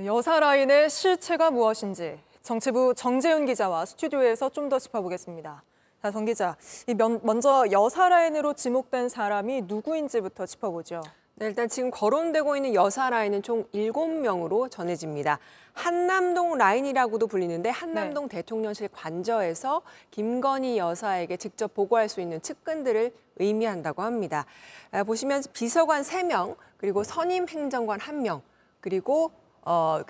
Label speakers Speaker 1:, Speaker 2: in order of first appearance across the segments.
Speaker 1: 여사 라인의 실체가 무엇인지 정치부 정재훈 기자와 스튜디오에서 좀 더 짚어보겠습니다. 자, 정 기자, 먼저 여사 라인으로 지목된 사람이 누구인지부터 짚어보죠.
Speaker 2: 네, 일단 지금 거론되고 있는 여사 라인은 총 7명으로 전해집니다. 한남동 라인이라고도 불리는데 한남동 대통령실 관저에서 김건희 여사에게 직접 보고할 수 있는 측근들을 의미한다고 합니다. 보시면 비서관 3명, 그리고 선임 행정관 1명, 그리고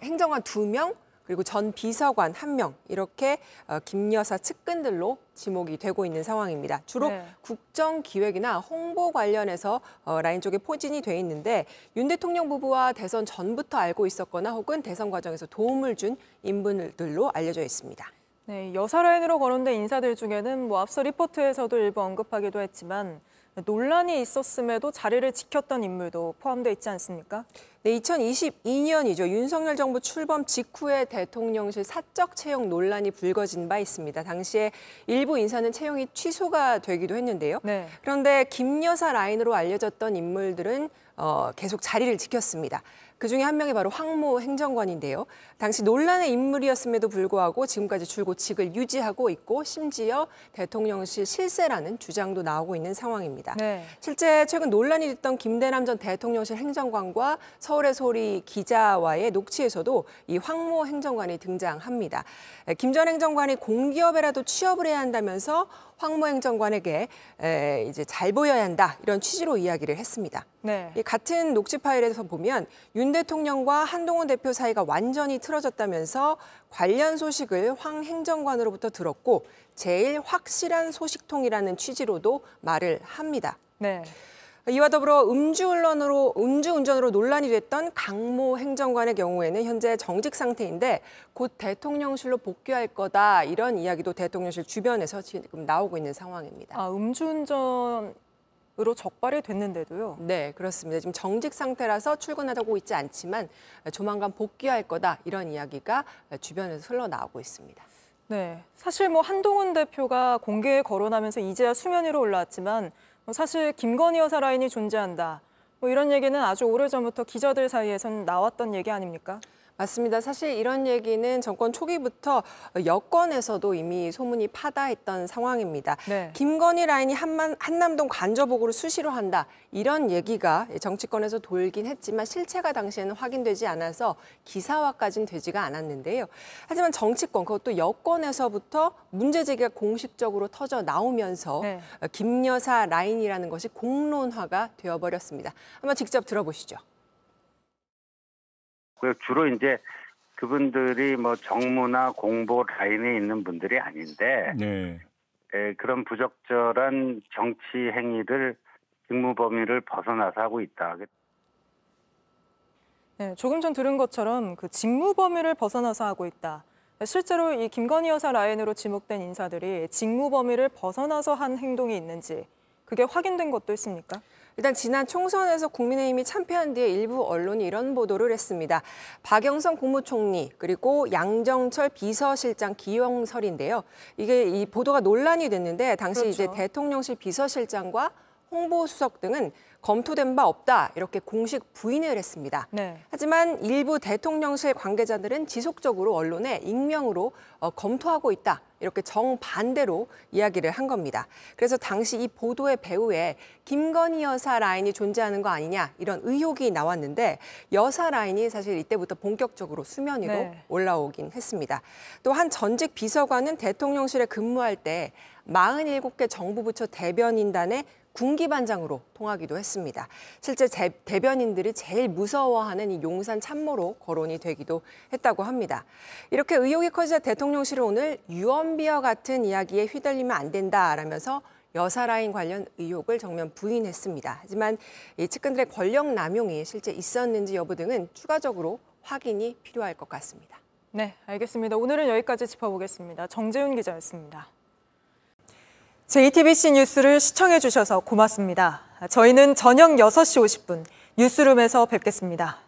Speaker 2: 행정관 2명, 그리고 전 비서관 1명 이렇게 김 여사 측근들로 지목이 되고 있는 상황입니다. 주로 국정기획이나 홍보 관련해서 라인 쪽에 포진이 돼 있는데 윤 대통령 부부와 대선 전부터 알고 있었거나 혹은 대선 과정에서 도움을 준 인물들로 알려져 있습니다.
Speaker 1: 네, 여사 라인으로 거론된 인사들 중에는 앞서 리포트에서도 일부 언급하기도 했지만 논란이 있었음에도 자리를 지켰던 인물도 포함되어 있지 않습니까?
Speaker 2: 네, 2022년이죠. 윤석열 정부 출범 직후에 대통령실 사적 채용 논란이 불거진 바 있습니다. 당시에 일부 인사는 채용이 취소가 되기도 했는데요. 그런데 김 여사 라인으로 알려졌던 인물들은 계속 자리를 지켰습니다. 그중에 한 명이 바로 황모 행정관인데요. 당시 논란의 인물이었음에도 불구하고 지금까지 줄곧 직을 유지하고 있고 심지어 대통령실 실세라는 주장도 나오고 있는 상황입니다. 실제 최근 논란이 됐던 김대남 전 대통령실 행정관과 서울의 소리 기자와의 녹취에서도 이 황모 행정관이 등장합니다. 김 전 행정관이 공기업에라도 취업을 해야 한다면서 황모 행정관에게 이제 잘 보여야 한다 이런 취지로 이야기를 했습니다. 이 같은 녹취 파일에서 보면 윤 대통령과 한동훈 대표 사이가 완전히 틀어졌다면서 관련 소식을 황 행정관으로부터 들었고 제일 확실한 소식통이라는 취지로도 말을 합니다. 이와 더불어 음주운전으로 논란이 됐던 강모 행정관의 경우에는 현재 정직 상태인데 곧 대통령실로 복귀할 거다 이런 이야기도 대통령실 주변에서 지금 나오고 있는 상황입니다.
Speaker 1: 음주운전으로 적발이 됐는데도요?
Speaker 2: 네, 그렇습니다. 지금 정직 상태라서 출근하고 있지 않지만 조만간 복귀할 거다 이런 이야기가 주변에서 흘러나오고 있습니다.
Speaker 1: 네, 사실 한동훈 대표가 공개에 거론하면서 이제야 수면 위로 올라왔지만 사실 김건희 여사 라인이 존재한다. 이런 얘기는 아주 오래전부터 기자들 사이에선 나왔던 얘기 아닙니까?
Speaker 2: 맞습니다. 사실 이런 얘기는 정권 초기부터 여권에서도 이미 소문이 파다했던 상황입니다. 김건희 라인이 한남동 관저복으로 수시로 한다. 이런 얘기가 정치권에서 돌긴 했지만 실체가 당시에는 확인되지 않아서 기사화까지는 되지가 않았는데요. 하지만 정치권, 그것도 여권에서부터 문제 제기가 공식적으로 터져 나오면서 김 여사 라인이라는 것이 공론화가 되어버렸습니다. 한번 직접 들어보시죠.
Speaker 3: 주로 이제 그분들이 정무나 공보 라인에 있는 분들이 아닌데 그런 부적절한 정치 행위를 직무 범위를 벗어나서 하고 있다.
Speaker 1: 네, 조금 전 들은 것처럼 그 직무 범위를 벗어나서 하고 있다. 실제로 이 김건희 여사 라인으로 지목된 인사들이 직무 범위를 벗어나서 한 행동이 있는지 그게 확인된 것도 있습니까?
Speaker 2: 일단 지난 총선에서 국민의힘이 참패한 뒤에 일부 언론이 이런 보도를 했습니다. 박영선 국무총리 그리고 양정철 비서실장 기용설인데요. 이 보도가 논란이 됐는데 당시 이제 대통령실 비서실장과 홍보수석 등은 검토된 바 없다 이렇게 공식 부인을 했습니다. 하지만 일부 대통령실 관계자들은 지속적으로 언론에 익명으로 검토하고 있다 이렇게 정반대로 이야기를 한 겁니다. 그래서 당시 이 보도의 배후에 김건희 여사 라인이 존재하는 거 아니냐 이런 의혹이 나왔는데 여사 라인이 사실 이때부터 본격적으로 수면 위로 올라오긴 했습니다. 또 한 전직 비서관은 대통령실에 근무할 때 47개 정부 부처 대변인단의 군기반장으로 통하기도 했습니다. 실제 대변인들이 제일 무서워하는 이 용산 참모로 거론이 되기도 했다고 합니다. 이렇게 의혹이 커지자 대통령실은 오늘 유언비어 같은 이야기에 휘둘리면 안 된다라면서 여사 라인 관련 의혹을 정면 부인했습니다. 하지만 이 측근들의 권력 남용이 실제 있었는지 여부 등은 추가적으로 확인이 필요할 것 같습니다.
Speaker 1: 네, 알겠습니다. 오늘은 여기까지 짚어보겠습니다. 정재훈 기자였습니다. JTBC 뉴스를 시청해 주셔서 고맙습니다. 저희는 저녁 6시 50분 뉴스룸에서 뵙겠습니다.